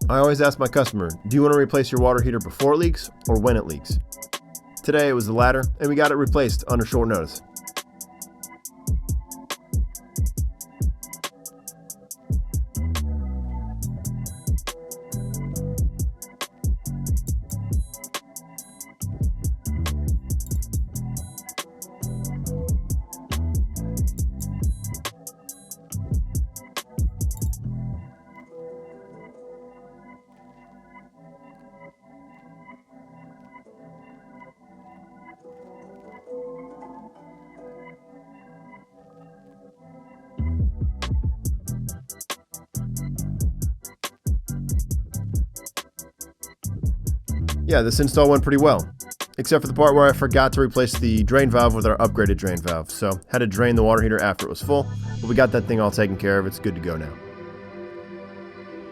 I always ask my customer, do you want to replace your water heater before it leaks or when it leaks? Today it was the latter, and we got it replaced under short notice. Yeah, this install went pretty well, except for the part where I forgot to replace the drain valve with our upgraded drain valve, so had to drain the water heater after it was full, but we got that thing all taken care of. It's good to go now.